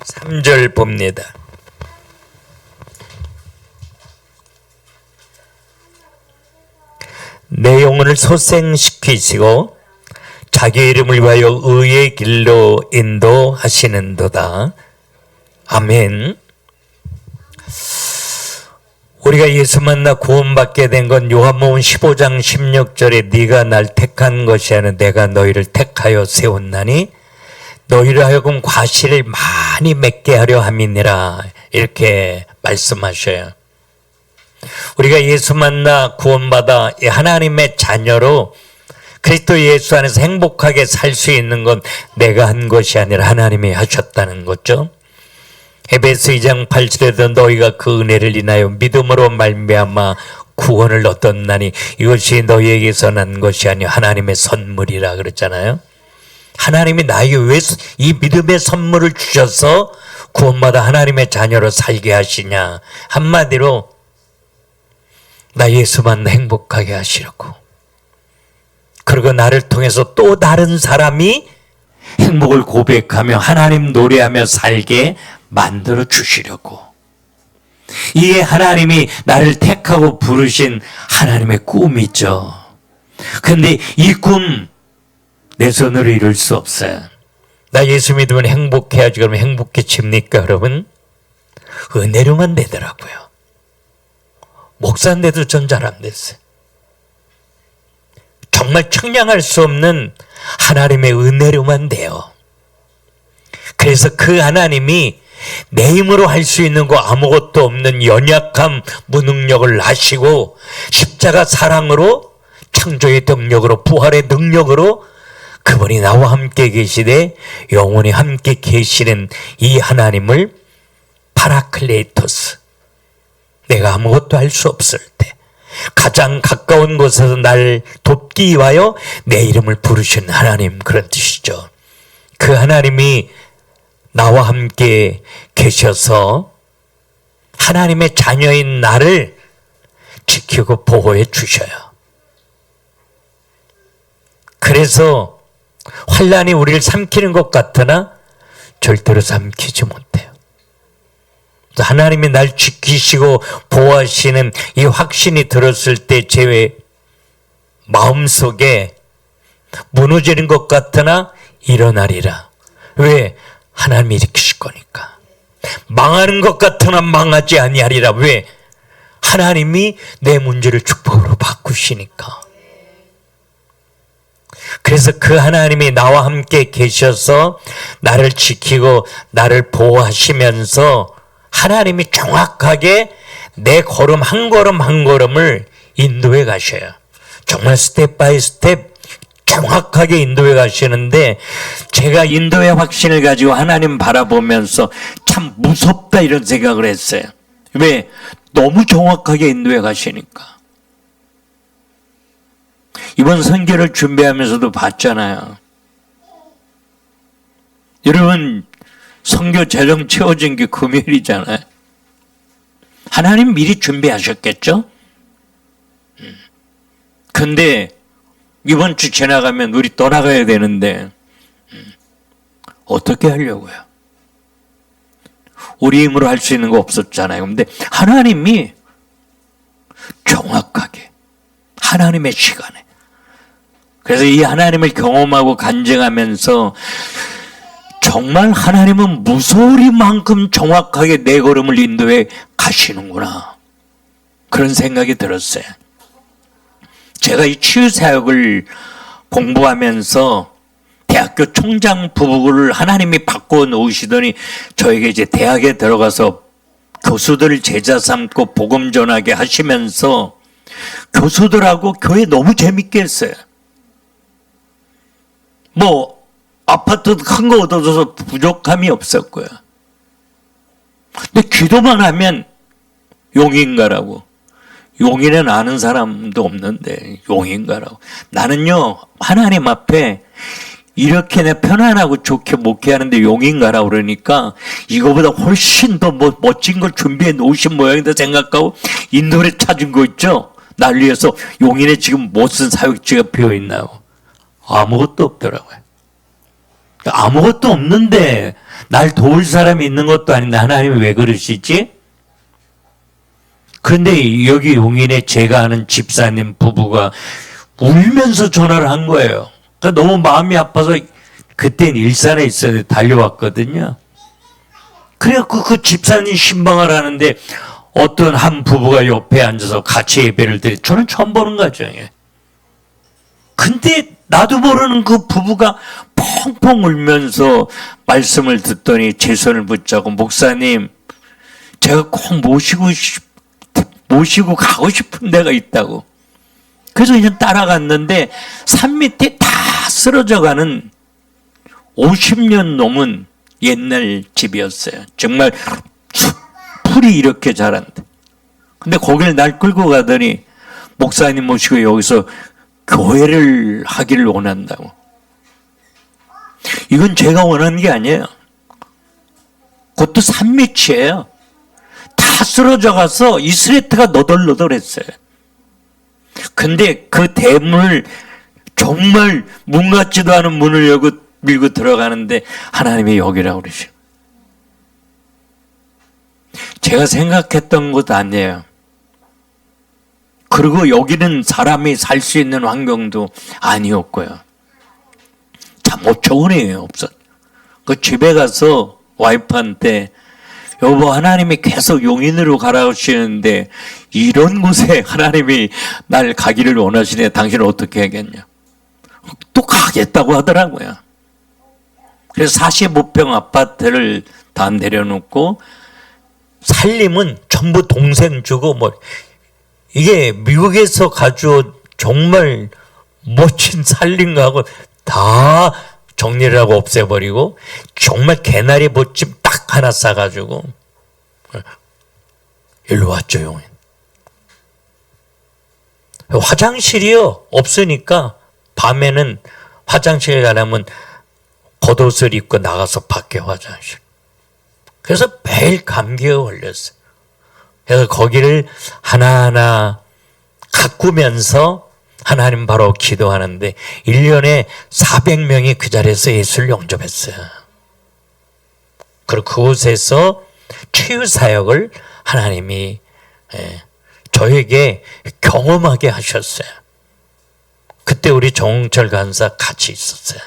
3절 봅니다. 내 영혼을 소생시키시고 자기 이름을 위하여 의의 길로 인도하시는도다. 아멘. 우리가 예수 만나 구원받게 된 건 요한복음 15장 16절에 네가 날 택한 것이 아니라 내가 너희를 택하여 세웠나니 너희를 하여금 과실을 많이 맺게 하려 함이니라, 이렇게 말씀하셔요. 우리가 예수 만나 구원받아 하나님의 자녀로 그리스도 예수 안에서 행복하게 살 수 있는 건 내가 한 것이 아니라 하나님이 하셨다는 거죠. 에베소 2장 8절에도 너희가 그 은혜를 인하여 믿음으로 말미암아 구원을 얻었나니 이것이 너희에게서 난 것이 아니요 하나님의 선물이라 그랬잖아요. 하나님이 나에게 왜 이 믿음의 선물을 주셔서 구원받아 하나님의 자녀로 살게 하시냐. 한마디로 나 예수 만나 행복하게 하시려고, 그리고 나를 통해서 또 다른 사람이 행복을 고백하며 하나님 노래하며 살게 만들어 주시려고. 이게 하나님이 나를 택하고 부르신 하나님의 꿈이죠. 근데 이 꿈 내 손으로 이룰 수 없어요. 나 예수 믿으면 행복해야지. 그러면 행복해집니까 여러분? 은혜로만 되더라고요. 목사인데도 전 잘 안 됐어요. 정말 측량할 수 없는 하나님의 은혜로만 돼요. 그래서 그 하나님이 내 힘으로 할 수 있는 거 아무것도 없는 연약함, 무능력을 아시고 십자가 사랑으로, 창조의 능력으로, 부활의 능력으로 그분이 나와 함께 계시되 영원히 함께 계시는 이 하나님을 파라클레이토스, 내가 아무것도 할 수 없을 때 가장 가까운 곳에서 날 돕기 위하여 내 이름을 부르신 하나님, 그런 뜻이죠. 그 하나님이 나와 함께 계셔서 하나님의 자녀인 나를 지키고 보호해 주셔요. 그래서 환난이 우리를 삼키는 것 같으나 절대로 삼키지 못해요. 하나님이 날 지키시고 보호하시는 이 확신이 들었을 때 제 마음속에 무너지는 것 같으나 일어나리라. 왜? 하나님이 일으키실 거니까. 망하는 것 같으나 망하지 아니하리라. 왜? 하나님이 내 문제를 축복으로 바꾸시니까. 그래서 그 하나님이 나와 함께 계셔서 나를 지키고 나를 보호하시면서 하나님이 정확하게 내 걸음 한 걸음 한 걸음을 인도해 가셔요. 정말 스텝 바이 스텝 정확하게 인도해 가시는데, 제가 인도의 확신을 가지고 하나님 바라보면서 참 무섭다 이런 생각을 했어요. 왜? 너무 정확하게 인도해 가시니까. 이번 선교를 준비하면서도 봤잖아요. 여러분, 선교 재정 채워진 게 금요일이잖아요. 하나님 미리 준비하셨겠죠? 근데 이번 주 지나가면 우리 떠나가야 되는데 어떻게 하려고요? 우리 힘으로 할 수 있는 거 없었잖아요. 근데 하나님이 정확하게 하나님의 시간에, 그래서 이 하나님을 경험하고 간증하면서 정말 하나님은 무서우리만큼 정확하게 내 걸음을 인도해 가시는구나, 그런 생각이 들었어요. 제가 이 치유사역을 공부하면서 대학교 총장 부부를 하나님이 바꿔 놓으시더니 저에게 이제 대학에 들어가서 교수들을 제자 삼고 복음 전하게 하시면서 교수들하고 교회 너무 재밌게 했어요. 뭐 아파트 큰 거 얻어줘서 부족함이 없었고요. 근데 기도만 하면 용인가라고. 용인은 아는 사람도 없는데 용인가라고. 나는요, 하나님 앞에 이렇게 내 편안하고 좋게 목회하는데 용인가라고 그러니까 이거보다 훨씬 더 멋진 걸 준비해 놓으신 모양이다 생각하고 인도를 찾은 거 있죠. 날 위해서 용인에 지금 못 쓴 사역지가 비어 있나요? 아무것도 없더라고요. 아무것도 없는데 날 도울 사람이 있는 것도 아닌데 하나님이 왜 그러시지? 그런데 여기 용인에 제가 아는 집사님 부부가 울면서 전화를 한 거예요. 그러니까 너무 마음이 아파서 그땐 일산에 있어야 달려왔거든요. 그래갖고 그 집사님 신방을 하는데 어떤 한 부부가 옆에 앉아서 같이 예배를 드리, 저는 처음 보는 가정이에요. 근데 나도 모르는 그 부부가 펑펑 울면서 말씀을 듣더니 제 손을 붙잡고, 목사님, 제가 꼭 모시고 가고 싶은 데가 있다고. 그래서 그냥 따라갔는데 산 밑에 다 쓰러져가는 50년 넘은 옛날 집이었어요. 정말 풀이 이렇게 자란데. 근데 거길 날 끌고 가더니 목사님 모시고 여기서 교회를 하기를 원한다고. 이건 제가 원하는 게 아니에요. 그것도 산 밑이에요. 다 쓰러져 가서 이스레트가 너덜너덜했어요. 근데 그 대문을, 정말 문 같지도 않은 문을 열고 밀고 들어가는데 하나님이 여기라고 그러셔. 제가 생각했던 것 아니에요. 그리고 여기는 사람이 살 수 있는 환경도 아니었고요. 참 5초원이에요, 없었. 그 집에 가서 와이프한테, 여보, 하나님이 계속 용인으로 가라고 하시는데 이런 곳에 하나님이 날 가기를 원하시네. 당신은 어떻게 하겠냐. 또 가겠다고 하더라고요. 그래서 45평 아파트를 다 내려놓고, 살림은 전부 동생 주고, 이게 미국에서 가져온 정말 멋진 살림가하고 다 정리를 하고 없애버리고, 정말 개나리 보침 딱 하나 싸가지고 일로 왔죠, 용인. 화장실이요 없으니까 밤에는 화장실 가려면 겉옷을 입고 나가서 밖에 화장실. 그래서 매일 감기에 걸렸어요. 그래서 거기를 하나하나 가꾸면서 하나님 바로 기도하는데 1년에 400명이 그 자리에서 예수를 영접했어요. 그리고 그곳에서 치유 사역을 하나님이 저에게 경험하게 하셨어요. 그때 우리 정홍철 간사 같이 있었어요.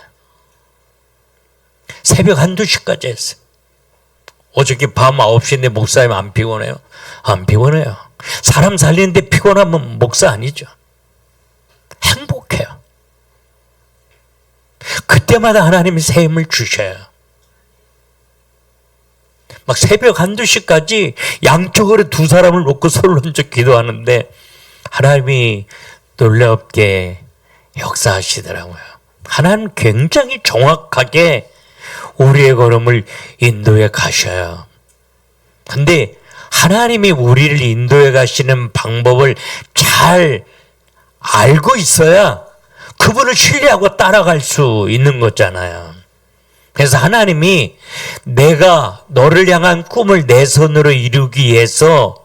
새벽 1~2시까지 했어요. 어저께 밤 9시인데 목사님 안 피곤해요? 안 피곤해요. 사람 살리는데 피곤하면 목사 아니죠. 행복해요. 그때마다 하나님이 새 힘을 주셔요. 막 새벽 1~2시까지 양쪽으로 2사람을 놓고 손을 얹어 기도하는데 하나님이 놀랍게 역사하시더라고요. 하나님 굉장히 정확하게 우리의 걸음을 인도해 가셔요. 근데 하나님이 우리를 인도해 가시는 방법을 잘 알고 있어야 그분을 신뢰하고 따라갈 수 있는 거잖아요. 그래서 하나님이 내가 너를 향한 꿈을 내 손으로 이루기 위해서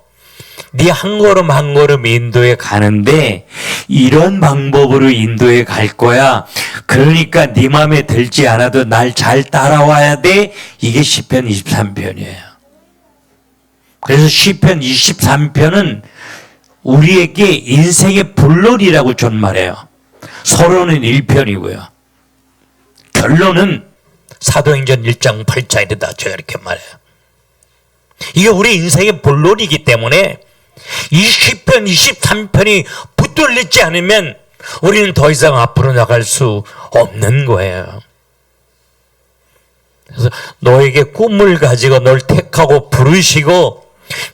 네 한 걸음 한 걸음 인도해 가는데 이런 방법으로 인도해 갈 거야. 그러니까 네 마음에 들지 않아도 날 잘 따라와야 돼. 이게 시편 23편이에요. 그래서 시편 23편은 우리에게 인생의 본론이라고 전 말해요. 서론은 1편이고요. 결론은 사도행전 1장 8절이다. 제가 이렇게 말해요. 이게 우리 인생의 본론이기 때문에 이 시편 23편이 붙들리지 않으면 우리는 더 이상 앞으로 나갈 수 없는 거예요. 그래서 너에게 꿈을 가지고 널 택하고 부르시고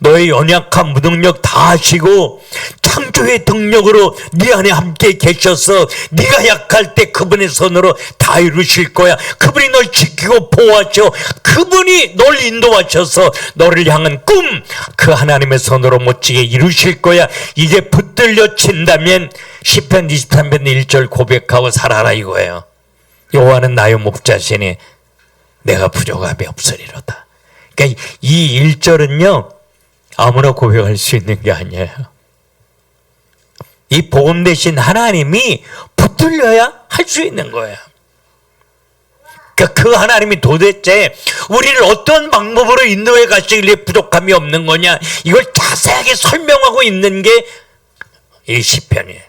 너의 연약한 무능력 다 아시고 창조의 능력으로 네 안에 함께 계셔서 네가 약할 때 그분의 손으로 다 이루실 거야. 그분이 널 지키고 보호하셔. 그분이 널 인도하셔서 너를 향한 꿈, 그 하나님의 손으로 멋지게 이루실 거야. 이게 붙들려 친다면 시편 23편 1절 고백하고 살아라 이거예요. 여호와는 나의 목자시니 내가 부족함이 없으리로다. 그러니까 이 1절은요 아무나 고백할 수 있는 게 아니에요. 이 복음 대신 하나님이 붙들려야 할 수 있는 거예요. 그 하나님이 도대체 우리를 어떤 방법으로 인도해 가시길래 부족함이 없는 거냐, 이걸 자세하게 설명하고 있는 게 이 시편이에요.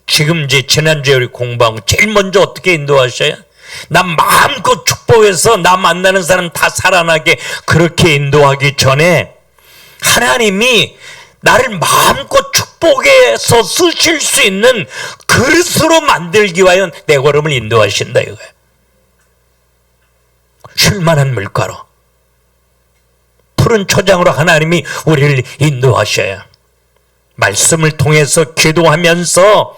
지금 이제 지난주에 우리 공부하고 제일 먼저 어떻게 인도하셔요? 난 마음껏 축복해서 나 만나는 사람 다 살아나게 그렇게 인도하기 전에 하나님이 나를 마음껏 축복해서 쓰실 수 있는 그릇으로 만들기 위하여 내 걸음을 인도하신다 이거예요. 쉴만한 물가로, 푸른 초장으로 하나님이 우리를 인도하셔요. 말씀을 통해서 기도하면서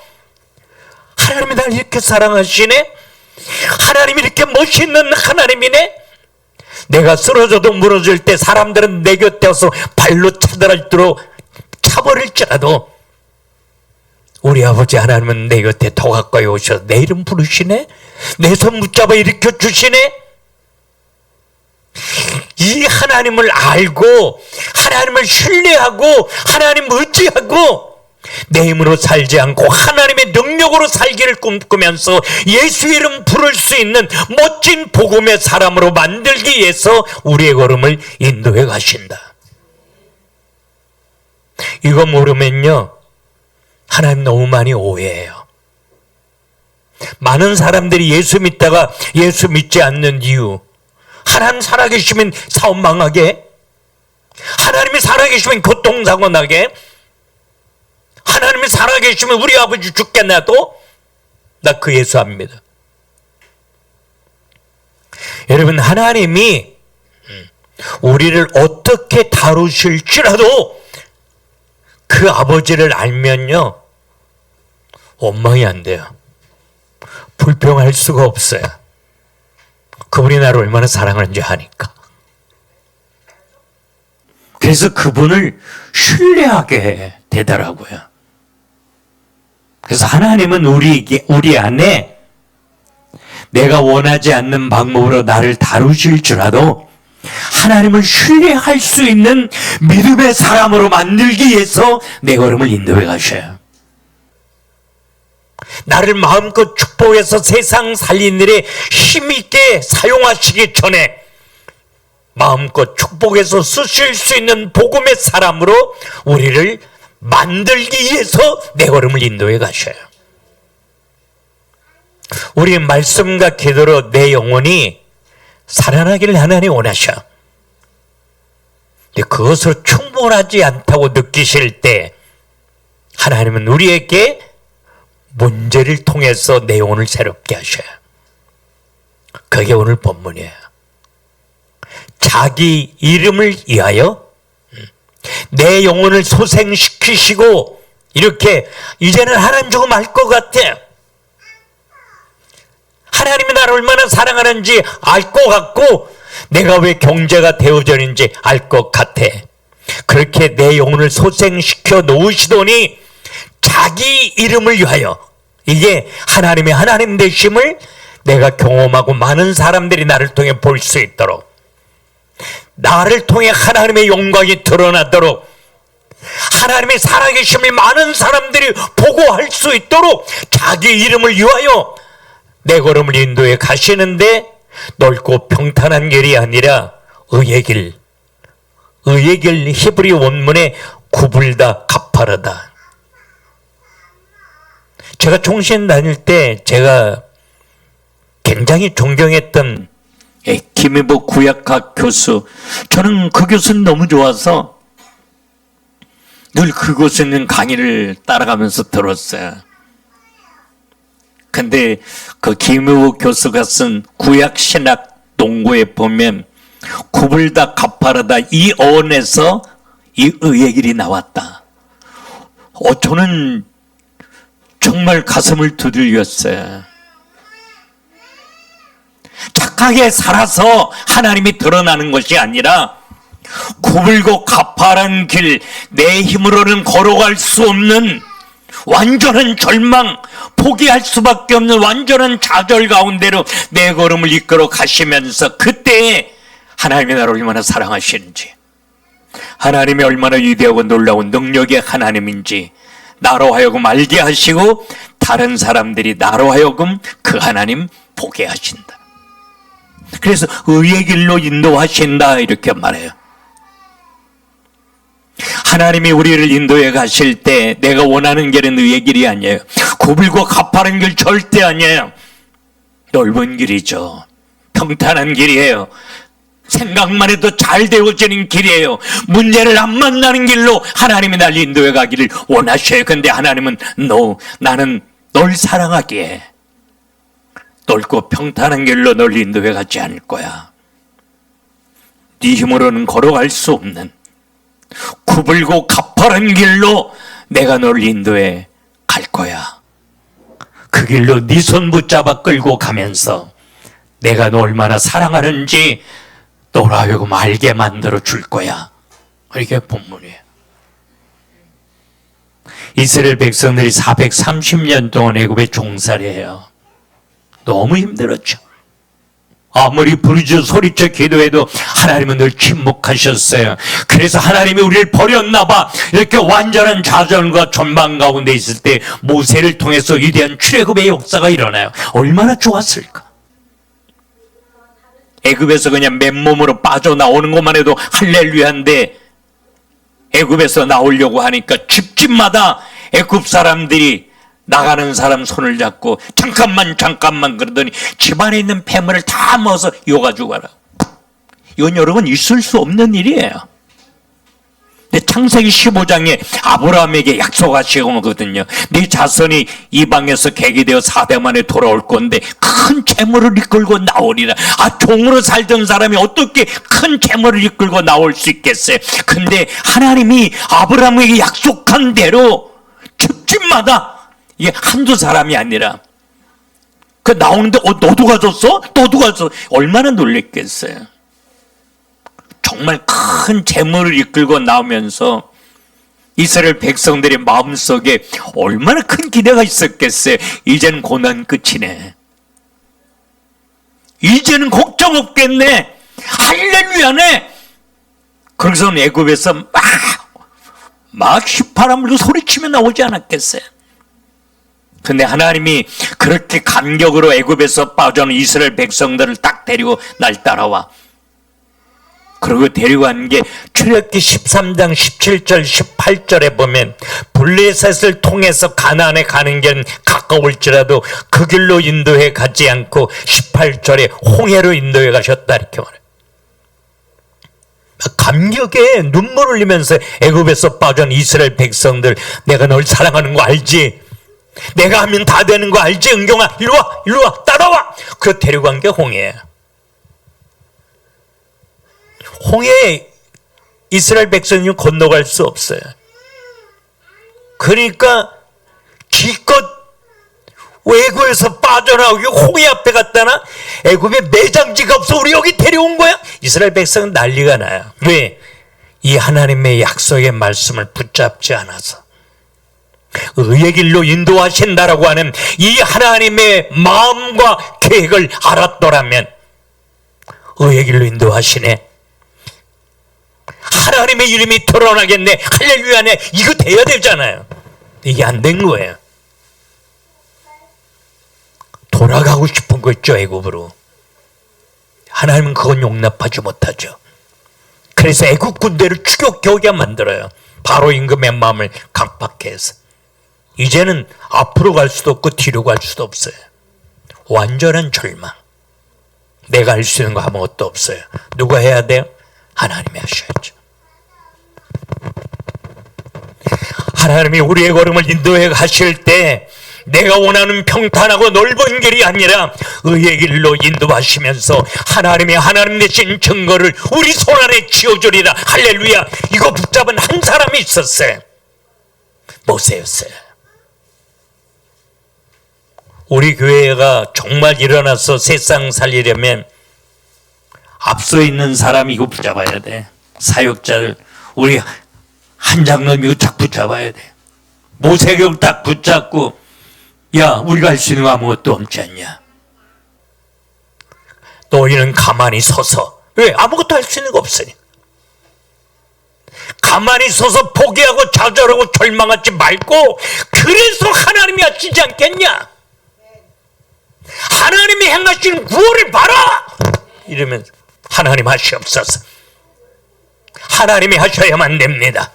하나님이 나를 이렇게 사랑하시네, 하나님이 이렇게 멋있는 하나님이네, 내가 쓰러져도 무너질 때 사람들은 내 곁에 와서 발로 차더라도 차버릴지라도 우리 아버지 하나님은 내 곁에 더 가까이 오셔서 내 이름 부르시네, 내 손 붙잡아 일으켜 주시네. 이 하나님을 알고 하나님을 신뢰하고 하나님 의지하고 내 힘으로 살지 않고 하나님의 능력으로 살기를 꿈꾸면서 예수 이름 부를 수 있는 멋진 복음의 사람으로 만들기 위해서 우리의 걸음을 인도해 가신다. 이거 모르면요, 하나님 너무 많이 오해해요. 많은 사람들이 예수 믿다가 예수 믿지 않는 이유, 하나님 살아계시면 사업 망하게, 하나님이 살아계시면 교통사고 나게, 하나님이 살아계시면 우리 아버지 죽게 놔도, 나 그 예수 안 믿어. 여러분, 하나님이 우리를 어떻게 다루실지라도 그 아버지를 알면요, 원망이 안 돼요. 불평할 수가 없어요. 그분이 나를 얼마나 사랑하는지 아니까. 그래서 그분을 신뢰하게 되더라고요. 그래서 하나님은 우리 안에 내가 원하지 않는 방법으로 나를 다루실지라도 하나님을 신뢰할 수 있는 믿음의 사람으로 만들기 위해서 내 걸음을 인도해 가셔요. 나를 마음껏 축복해서 세상 살린 일에 힘있게 사용하시기 전에 마음껏 축복해서 쓰실 수 있는 복음의 사람으로 우리를 만들기 위해서 내 걸음을 인도해 가셔요. 우리 말씀과 기도로 내 영혼이 살아나기를 하나님 원하셔. 근데 그것으로 충분하지 않다고 느끼실 때 하나님은 우리에게 문제를 통해서 내 영혼을 새롭게 하셔요. 그게 오늘 본문이에요. 자기 이름을 위하여 내 영혼을 소생시키시고, 이렇게 이제는 하나님 조금 알 것 같아. 하나님이 나를 얼마나 사랑하는지 알 것 같고 내가 왜 경제가 되어졌는지 알 것 같아. 그렇게 내 영혼을 소생시켜 놓으시더니 자기 이름을 위하여, 이게 하나님의 하나님 되심을 내가 경험하고 많은 사람들이 나를 통해 볼 수 있도록, 나를 통해 하나님의 영광이 드러나도록, 하나님의 살아계심을 많은 사람들이 보고 할 수 있도록 자기 이름을 위하여 내 걸음을 인도해 가시는데, 넓고 평탄한 길이 아니라 의의 길, 의의 길 히브리 원문에 구불다 가파르다. 제가 총신 다닐 때 제가 굉장히 존경했던 김해복 구약학 교수, 저는 그 교수는 너무 좋아서 늘 그곳에 있는 강의를 따라가면서 들었어요. 근데 그 김해복 교수가 쓴 구약신학 동고에 보면 구불다 가파르다 이 어원에서 이 의의 길이 나왔다. 저는 정말 가슴을 두들겼어요. 착하게 살아서 하나님이 드러나는 것이 아니라 굽을고 가파른 길, 내 힘으로는 걸어갈 수 없는 완전한 절망, 포기할 수밖에 없는 완전한 좌절 가운데로 내 걸음을 이끌어 가시면서, 그때에 하나님이 나를 얼마나 사랑하시는지, 하나님이 얼마나 위대하고 놀라운 능력의 하나님인지 나로 하여금 알게 하시고 다른 사람들이 나로 하여금 그 하나님 보게 하신다. 그래서 의의 길로 인도하신다 이렇게 말해요. 하나님이 우리를 인도해 가실 때 내가 원하는 길은 의의 길이 아니에요. 굽을고 가파른 길 절대 아니에요. 넓은 길이죠. 평탄한 길이에요. 생각만 해도 잘 되어지는 길이에요. 문제를 안 만나는 길로 하나님이 날 인도해 가기를 원하셔요. 근데 하나님은 나는 널 사랑하기에 넓고 평탄한 길로 널 인도해 가지 않을 거야. 네 힘으로는 걸어갈 수 없는 굽을고 가파른 길로 내가 널 인도해 갈 거야. 그 길로 네 손 붙잡아 끌고 가면서 내가 너 얼마나 사랑하는지 너로 하여금 알게 만들어 줄 거야. 이게 본문이에요. 이스라엘 백성들이 430년 동안 애굽에 종살이 해요. 너무 힘들었죠. 아무리 부르짖어 소리쳐 기도해도 하나님은 늘 침묵하셨어요. 그래서 하나님이 우리를 버렸나 봐. 이렇게 완전한 좌절과 전망 가운데 있을 때 모세를 통해서 위대한 출애굽의 역사가 일어나요. 얼마나 좋았을까. 애굽에서 그냥 맨몸으로 빠져나오는 것만 해도 할렐루야인데 애굽에서 나오려고 하니까 집집마다 애굽 사람들이 나가는 사람 손을 잡고 잠깐만 그러더니 집안에 있는 폐물을 다 모아서 이어가지고 가라. 이건 여러분 있을 수 없는 일이에요. 근데 창세기 15장에 아브라함에게 약속하시거든요. 네 자손이 이방에서 계기되어 4대 만에 돌아올 건데 큰 재물을 이끌고 나오리라. 종으로 살던 사람이 어떻게 큰 재물을 이끌고 나올 수 있겠어요? 근데 하나님이 아브라함에게 약속한 대로 집집마다 이게 한두 사람이 아니라 그 나오는데 너도 가졌어? 너도 가졌어? 얼마나 놀랬겠어요. 정말 큰 재물을 이끌고 나오면서 이스라엘 백성들의 마음속에 얼마나 큰 기대가 있었겠어요. 이제는 고난 끝이네. 이제는 걱정 없겠네. 할렐루야네. 그래서 애굽에서 막 휘파람 불고 소리치며 나오지 않았겠어요. 근데 하나님이 그렇게 감격으로 애굽에서 빠져나온 이스라엘 백성들을 딱 데리고 날 따라와. 그리고 데려간 게 출애굽기 13장 17절 18절에 보면 블레셋을 통해서 가나안에 가는 길은 가까울지라도 그 길로 인도해 가지 않고 18절에 홍해로 인도해 가셨다 이렇게 말해요. 감격에 눈물 흘리면서 애굽에서 빠져나온 이스라엘 백성들, 내가 널 사랑하는 거 알지? 내가 하면 다 되는 거 알지? 은경아 일로 와 따라와. 그 데려간 게 홍해예요. 홍해에 이스라엘 백성이 건너갈 수 없어요. 그러니까 기껏 애굽에서 빠져나오기 홍해 앞에 갔다나 애굽에 매장지가 없어 우리 여기 데려온 거야? 이스라엘 백성은 난리가 나요. 왜? 이 하나님의 약속의 말씀을 붙잡지 않아서. 의의 길로 인도하신다라고 하는 이 하나님의 마음과 계획을 알았더라면 의의 길로 인도하시네. 하나님의 이름이 드러나겠네. 할렐루야네. 이거 돼야 되잖아요. 이게 안 된 거예요. 돌아가고 싶은 거 있죠, 애굽으로. 하나님은 그건 용납하지 못하죠. 그래서 애굽 군대를 추격하게 만들어요. 바로 임금의 마음을 강팍해 해서. 이제는 앞으로 갈 수도 없고 뒤로 갈 수도 없어요. 완전한 절망. 내가 할 수 있는 거 아무것도 없어요. 누가 해야 돼요? 하나님이 하셔야죠. 하나님이 우리의 걸음을 인도해 가실 때 내가 원하는 평탄하고 넓은 길이 아니라 의의 길로 인도하시면서 하나님 되신 증거를 우리 손안에 쥐어주리라. 할렐루야. 이거 붙잡은 한 사람이 있었어요. 모세였어요. 우리 교회가 정말 일어나서 세상 살리려면 앞서 있는 사람이 이거 붙잡아야 돼. 사역자를 우리 한 장로님 이거 딱 붙잡아야 돼. 모세경 딱 붙잡고 야 우리가 할 수 있는 거 아무것도 없지 않냐. 너희는 가만히 서서. 왜? 아무것도 할 수 있는 거 없으니. 가만히 서서 포기하고 좌절하고 절망하지 말고, 그래서 하나님이 하시지 않겠냐? 하나님이 행하시는 구원을 봐라! 이러면서 하나님 하시옵소서. 하나님이 하셔야만 됩니다.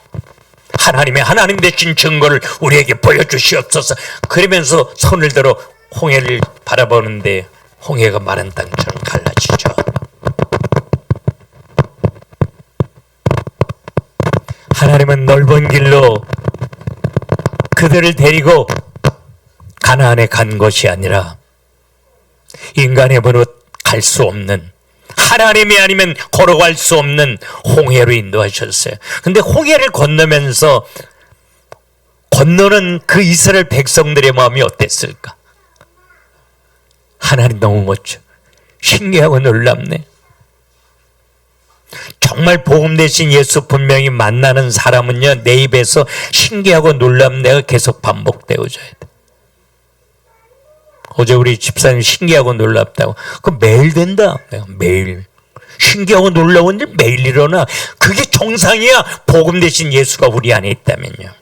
하나님 되신 증거를 우리에게 보여주시옵소서. 그러면서 손을 들어 홍해를 바라보는데 홍해가 마른 땅처럼 갈라지죠. 하나님은 넓은 길로 그들을 데리고 가나안에 간 것이 아니라 인간의 번호 갈 수 없는, 하나님이 아니면 걸어갈 수 없는 홍해로 인도하셨어요. 근데 홍해를 건너면서 건너는 그 이스라엘 백성들의 마음이 어땠을까? 하나님 너무 멋져. 신기하고 놀랍네. 정말 복음 대신 예수 분명히 만나는 사람은요, 내 입에서 신기하고 놀랍네가 계속 반복되어져야 돼. 어제 우리 집사님 신기하고 놀랍다고. 그거 매일 된다. 내가 매일. 신기하고 놀라운 일 매일 일어나. 그게 정상이야. 복음 대신 예수가 우리 안에 있다면요.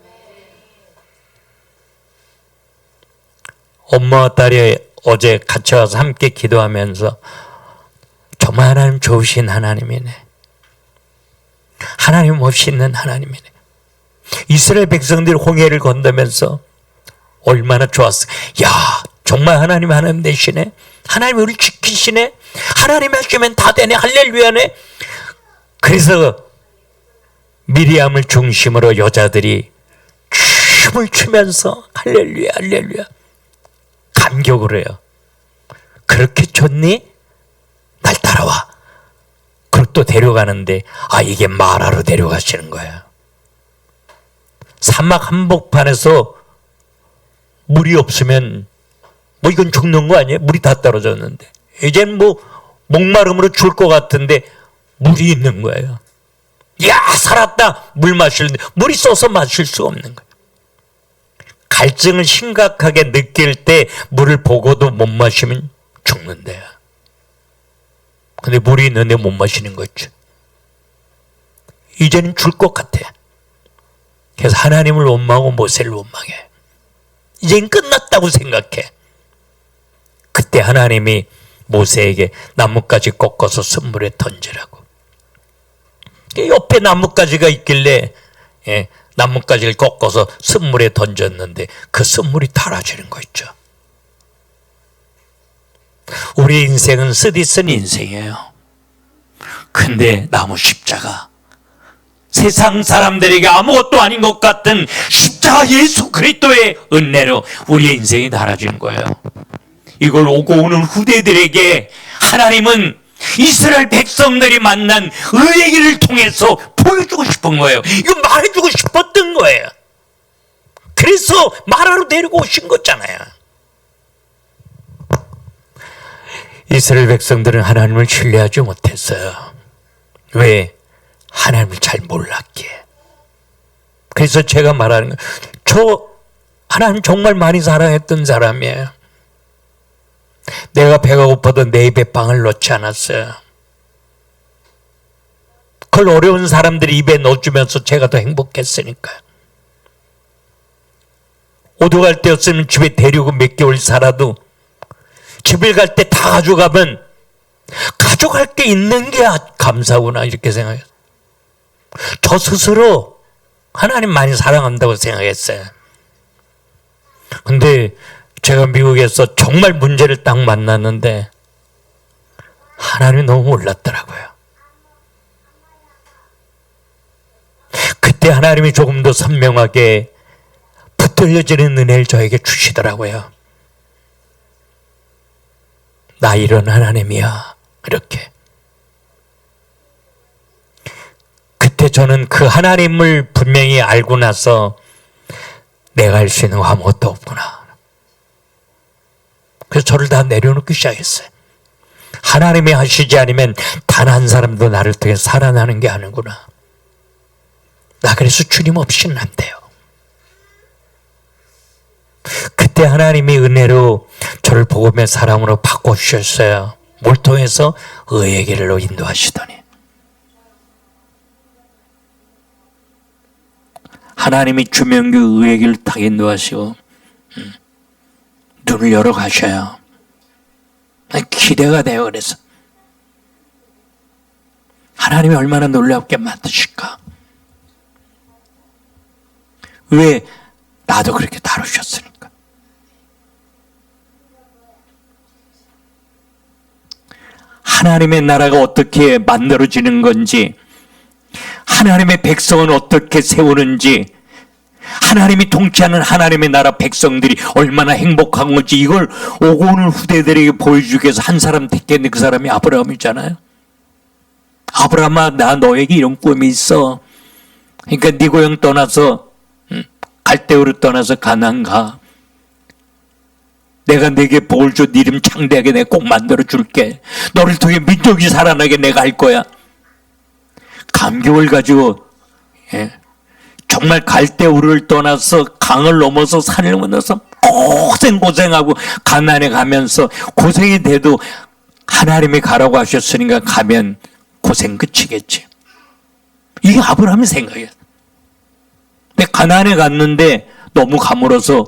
엄마와 딸이 어제 같이 와서 함께 기도하면서 정말 하나님 좋으신 하나님이네. 하나님 멋있는 하나님이네. 이스라엘 백성들이 홍해를 건너면서 얼마나 좋았어. 야, 정말 하나님 되시네. 하나님 우리를 지키시네. 하나님 하시면 다 되네. 할렐루야네. 그래서 미리암을 중심으로 여자들이 춤을 추면서 할렐루야 할렐루야 감격을 해요. 그렇게 좋니? 날 따라와. 그리고 또 데려가는데, 아, 이게 마라로 데려가시는 거예요. 사막 한복판에서 물이 없으면 뭐 이건 죽는 거 아니에요? 물이 다 떨어졌는데. 이제는 뭐 목마름으로 죽을 것 같은데 물이 있는 거예요. 야, 살았다. 물 마시는데 물이 써서 마실 수 없는 거예요. 갈증을 심각하게 느낄 때 물을 보고도 못 마시면 죽는데요. 근데 물이 있는데 못 마시는 거죠. 이제는 줄 것 같아. 그래서 하나님을 원망하고 모세를 원망해. 이제는 끝났다고 생각해. 그때 하나님이 모세에게 나뭇가지 꺾어서 쓴물에 던지라고. 옆에 나뭇가지가 있길래 나뭇가지를 꺾어서 쓴물에 던졌는데 그 쓴물이 달아지는 거 있죠. 우리 인생은 쓰디쓴 인생이에요. 근데 나무 십자가, 세상 사람들에게 아무것도 아닌 것 같은 십자가 예수 그리스도의 은혜로 우리의 인생이 달아지는 거예요. 이걸 오고 오는 후대들에게 하나님은 이스라엘 백성들이 만난 의의 길을 통해서 보여주고 싶은 거예요. 이거 말해주고 싶었던 거예요. 그래서 마라로 데리고 오신 거잖아요. 이스라엘 백성들은 하나님을 신뢰하지 못했어요. 왜? 하나님을 잘 몰랐기에. 그래서 제가 말하는 거예요. 저 하나님 정말 많이 사랑했던 사람이에요. 내가 배가 고파도 내 입에 빵을 넣지 않았어요. 그걸 어려운 사람들이 입에 넣어주면서 제가 더 행복했으니까요. 오도 갈 때였으면 집에 데리고 몇 개월 살아도 집에 갈 때 다 가져가면 가져갈 게 있는 게 감사구나 이렇게 생각했어요. 저 스스로 하나님 많이 사랑한다고 생각했어요. 근데 제가 미국에서 정말 문제를 딱 만났는데 하나님이 너무 몰랐더라고요. 그때 하나님이 조금 더 선명하게 붙들려지는 은혜를 저에게 주시더라고요. 나 이런 하나님이야. 이렇게. 그때 저는 그 하나님을 분명히 알고 나서 내가 할 수 있는 거 아무것도 없구나. 그래서 저를 다 내려놓기 시작했어요. 하나님이 하시지 않으면 단 한 사람도 나를 통해 살아나는 게 아니구나. 나 그래서 주님 없이는 안 돼요. 그때 하나님이 은혜로 저를 복음의 사람으로 바꿔주셨어요. 뭘 통해서? 의의 길로 인도하시더니. 하나님이 주명교 의의 길을 딱 인도하시고 눈을 열어 가셔요. 기대가 돼요. 그래서 하나님이 얼마나 놀랍게 만드실까. 왜? 나도 그렇게 다루셨으니까. 하나님의 나라가 어떻게 만들어지는 건지, 하나님의 백성은 어떻게 세우는지, 하나님이 통치하는 하나님의 나라 백성들이 얼마나 행복한 건지, 이걸 오고 오는 후대들에게 보여주기 위해서 한 사람 택했는데 그 사람이 아브라함이잖아요. 아브라함아, 나 너에게 이런 꿈이 있어. 그러니까 네 고향 떠나서 갈대우로 떠나서 가나안 가. 내가 네게 복을 줘. 네 이름 창대하게 내가 꼭 만들어 줄게. 너를 통해 민족이 살아나게 내가 할 거야. 감격을 가지고 정말 갈대우를 떠나서 강을 넘어서 산을 넘어서 고생하고 가나안에 가면서 고생이 돼도 하나님이 가라고 하셨으니까 가면 고생 끝이겠지. 이게 아브라함의 생각이야. 근데 가나안에 갔는데 너무 가물어서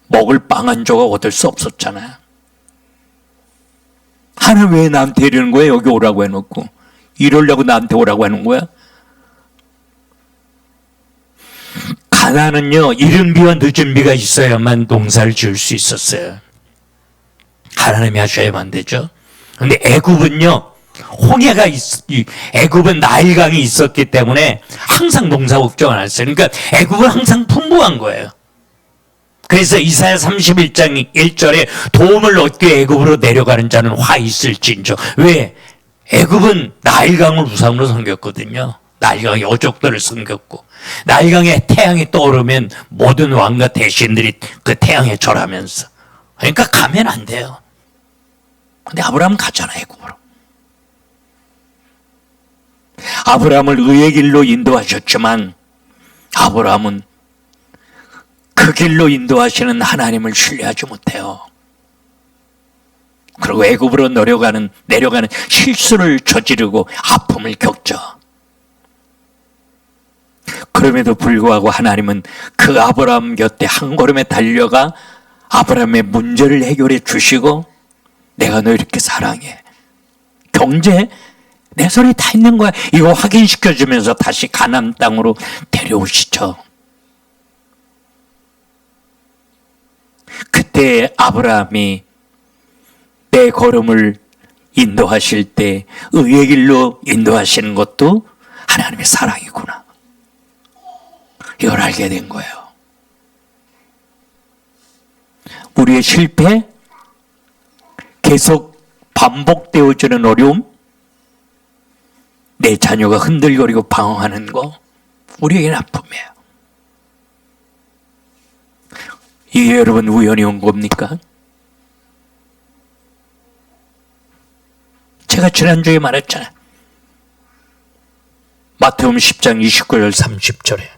먹을 빵 한 조각 얻을 수 없었잖아요. 하나님 왜 나한테 이러는 거야? 여기 오라고 해놓고. 이러려고 나한테 오라고 하는 거야? 가나안은요, 이른 비와 늦은 비가 있어야만 농사를 지을 수 있었어요. 하나님이 하셔야만 되죠. 근데 애굽은요, 홍해가 애굽은 나일강이 있었기 때문에 항상 농사 걱정 안 했어요. 그러니까 애굽은 항상 풍부한 거예요. 그래서 이사야 31장 1절에 도움을 얻기 위해 애굽으로 내려가는 자는 화 있을진저. 왜? 애굽은 나일강을 우상으로 섬겼거든요. 나일강의 어족들을 섬겼고, 나일강에 태양이 떠오르면 모든 왕과 대신들이 그 태양에 절하면서. 그러니까 가면 안 돼요. 근데 아브라함은 가잖아, 애굽으로. 아브라함을 의의 길로 인도하셨지만 아브라함은 그 길로 인도하시는 하나님을 신뢰하지 못해요. 그리고 애굽으로 내려가는 실수를 저지르고 아픔을 겪죠. 그럼에도 불구하고 하나님은 그 아브라함 곁에 한 걸음에 달려가 아브라함의 문제를 해결해 주시고, 내가 너 이렇게 사랑해. 경제 내 손에 다 있는 거야. 이거 확인시켜 주면서 다시 가나안 땅으로 데려오시죠. 그때 아브라함이 내 걸음을 인도하실 때 의의 길로 인도하시는 것도 하나님의 사랑이구나. 이걸 알게 된 거예요. 우리의 실패, 계속 반복되어지는 어려움, 내 자녀가 흔들거리고 방황하는 거, 우리에게는 아픔이에요. 이게 여러분 우연히 온 겁니까? 제가 지난주에 말했잖아요. 마태복음 10장 29절 30절에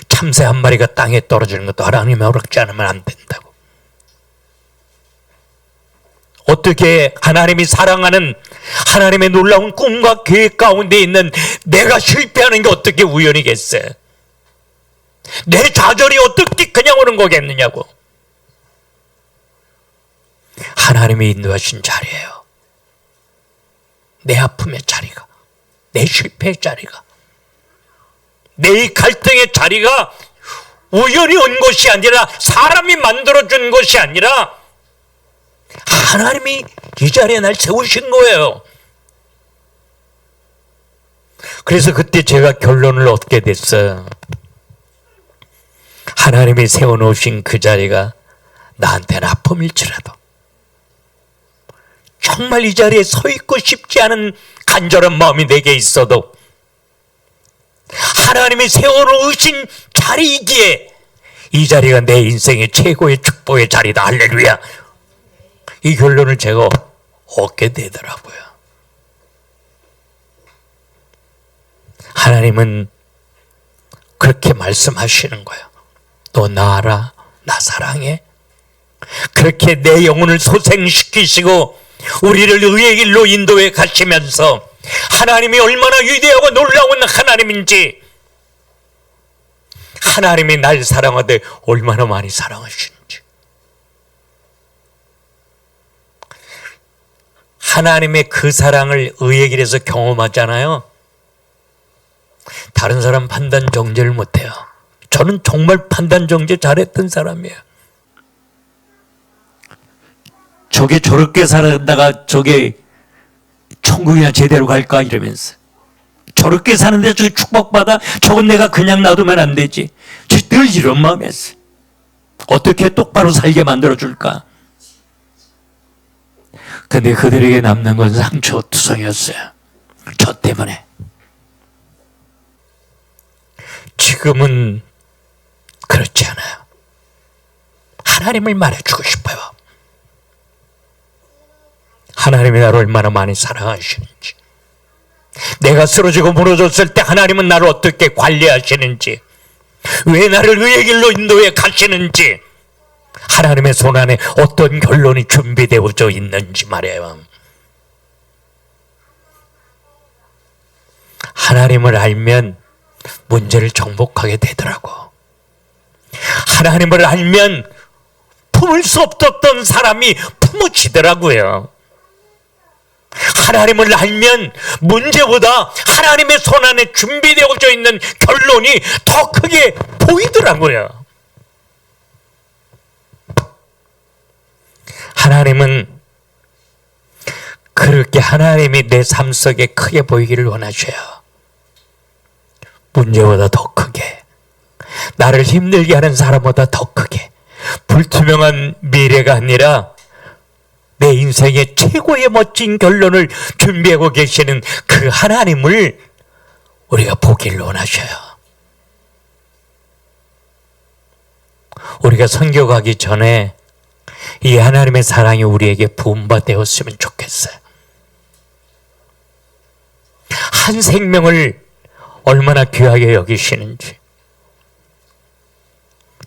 참새 한 마리가 땅에 떨어지는 것도 하나님이 허락지 않으면 안 된다고. 어떻게 하나님이 사랑하는 하나님의 놀라운 꿈과 계획 가운데 있는 내가 실패하는 게 어떻게 우연이겠어요? 내 좌절이 어떻게 그냥 오는 거겠느냐고. 하나님이 인도하신 자리예요. 내 아픔의 자리가, 내 실패의 자리가, 내 갈등의 자리가 우연히 온 것이 아니라, 사람이 만들어준 것이 아니라 하나님이 이 자리에 날 세우신 거예요. 그래서 그때 제가 결론을 얻게 됐어요. 하나님이 세워놓으신 그 자리가 나한테는 아픔일지라도, 정말 이 자리에 서 있고 싶지 않은 간절한 마음이 내게 있어도 하나님이 세워놓으신 자리이기에 이 자리가 내 인생의 최고의 축복의 자리다. 할렐루야. 이 결론을 제가 얻게 되더라고요. 하나님은 그렇게 말씀하시는 거예요. 너 나 알아? 나 사랑해? 그렇게 내 영혼을 소생시키시고 우리를 의의 길로 인도해 가시면서 하나님이 얼마나 위대하고 놀라운 하나님인지 하나님이 날 사랑하되 얼마나 많이 사랑하시는지. 하나님의 그 사랑을 의의 길에서 경험하잖아요. 다른 사람 판단 정죄를 못해요. 저는 정말 판단 정죄 잘했던 사람이에요. 저게 저렇게 살다가 저게 천국이나 제대로 갈까 이러면서, 저렇게 사는데 저게 축복받아? 저건 내가 그냥 놔두면 안 되지. 늘 이런 마음이었어요. 어떻게 똑바로 살게 만들어줄까? 근데 그들에게 남는 건 상처투성이었어요. 저 때문에. 지금은 그렇지 않아요. 하나님을 말해주고 싶어요. 하나님이 나를 얼마나 많이 사랑하시는지, 내가 쓰러지고 무너졌을 때 하나님은 나를 어떻게 관리하시는지, 왜 나를 의의 길로 인도해 가시는지, 하나님의 손 안에 어떤 결론이 준비되어져 있는지 말이에요. 하나님을 알면 문제를 정복하게 되더라고. 하나님을 알면 품을 수 없었던 사람이 품어지더라고요. 하나님을 알면 문제보다 하나님의 손 안에 준비되어져 있는 결론이 더 크게 보이더라고요. 하나님은 그렇게 하나님이 내 삶 속에 크게 보이기를 원하셔요. 문제보다 더 크게, 나를 힘들게 하는 사람보다 더 크게, 불투명한 미래가 아니라 내 인생의 최고의 멋진 결론을 준비하고 계시는 그 하나님을 우리가 보기를 원하셔요. 우리가 선교 가기 전에 이 하나님의 사랑이 우리에게 부음받았으면 좋겠어요. 한 생명을 얼마나 귀하게 여기시는지.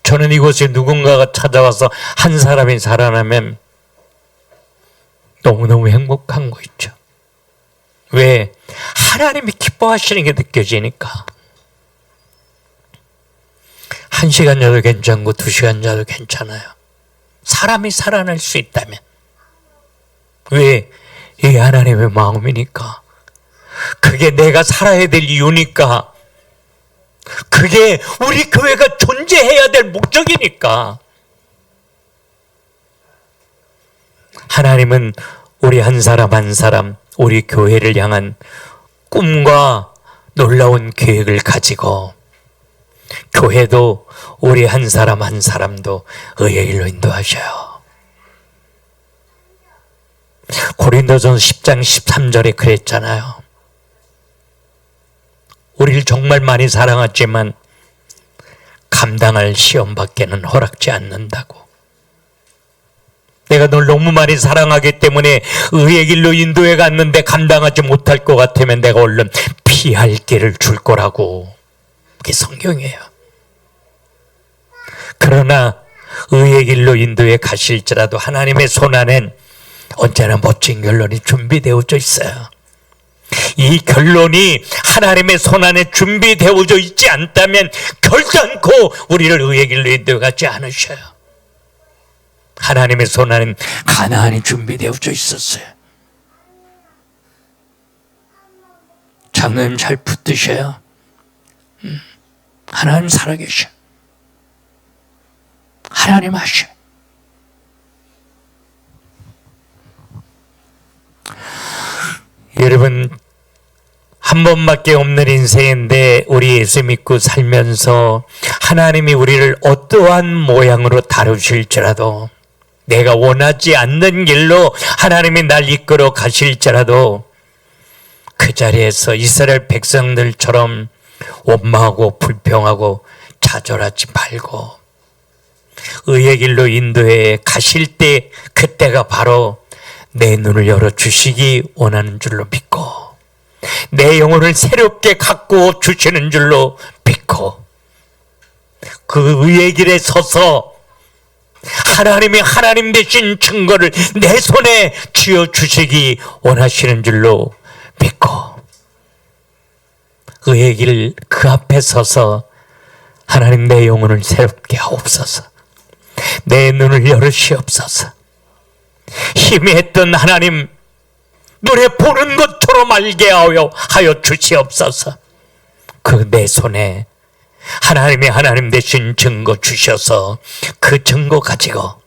저는 이곳에 누군가가 찾아와서 한 사람이 살아나면 너무너무 행복한 거 있죠. 왜? 하나님이 기뻐하시는 게 느껴지니까. 1시간 자도 괜찮고 2시간 자도 괜찮아요. 사람이 살아날 수 있다면. 왜? 이게 하나님의 마음이니까. 그게 내가 살아야 될 이유니까. 그게 우리 교회가 존재해야 될 목적이니까. 하나님은 우리 한 사람 한 사람, 우리 교회를 향한 꿈과 놀라운 계획을 가지고, 교회도 우리 한 사람 한 사람도 의의 길로 인도하셔요. 고린도전서 10장 13절에 그랬잖아요. 우리를 정말 많이 사랑하지만 감당할 시험밖에는 허락지 않는다고. 내가 널 너무 많이 사랑하기 때문에 의의 길로 인도해 갔는데 감당하지 못할 것 같으면 내가 얼른 피할 길을 줄 거라고. 그게 성경이에요. 그러나 의의 길로 인도해 가실지라도 하나님의 손 안엔 언제나 멋진 결론이 준비되어져 있어요. 이 결론이 하나님의 손 안에 준비되어져 있지 않다면 결단코 우리를 의의 길로 인도해 가지 않으셔요. 하나님의 손 안엔 가나안이 준비되어져 있었어요. 장로님 잘 붙드셔요. 하나님 살아계셔. 하나님 하셔. 여러분, 한 번밖에 없는 인생인데 우리 예수 믿고 살면서 하나님이 우리를 어떠한 모양으로 다루실지라도, 내가 원하지 않는 길로 하나님이 날 이끌어 가실지라도 그 자리에서 이스라엘 백성들처럼 원망하고 불평하고 좌절하지 말고 의의 길로 인도해 가실 때, 그때가 바로 내 눈을 열어주시기 원하는 줄로 믿고, 내 영혼을 새롭게 갖고 주시는 줄로 믿고, 그 의의 길에 서서 하나님이 하나님 되신 증거를 내 손에 쥐어주시기 원하시는 줄로 믿고, 의의 길 그 앞에 서서 하나님, 내 영혼을 새롭게 하옵소서. 내 눈을 열으시옵소서. 희미했던 하나님, 눈에 보는 것처럼 알게 하여 주시옵소서. 그 내 손에 하나님이 하나님 되신 증거 주셔서 그 증거 가지고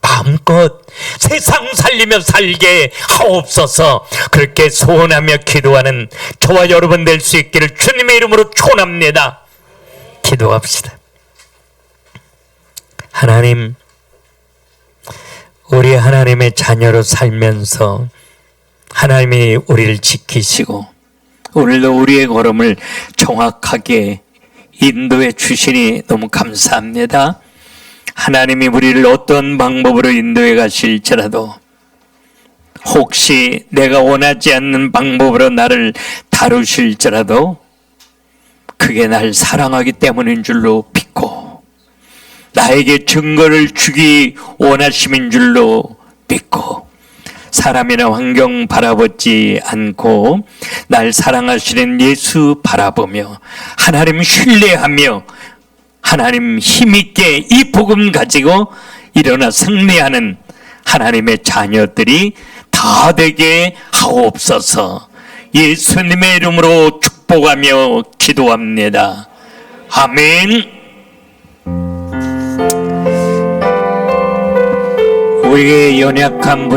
마음껏 세상 살리며 살게 하옵소서. 그렇게 소원하며 기도하는 저와 여러분 될 수 있기를 주님의 이름으로 축원합니다. 기도합시다. 하나님, 우리 하나님의 자녀로 살면서 하나님이 우리를 지키시고 오늘도 우리의 걸음을 정확하게 인도해 주시니 너무 감사합니다. 하나님이 우리를 어떤 방법으로 인도해 가실지라도 혹시 내가 원하지 않는 방법으로 나를 다루실지라도 그게 날 사랑하기 때문인 줄로 믿고 나에게 증거를 주기 원하심인 줄로 믿고 사람이나 환경 바라보지 않고 날 사랑하시는 예수 바라보며 하나님 신뢰하며 하나님 힘있게 이 복음 가지고 일어나 승리하는 하나님의 자녀들이 다 되게 하옵소서. 예수님의 이름으로 축복하며 기도합니다. 아멘. 우리의 연약한 분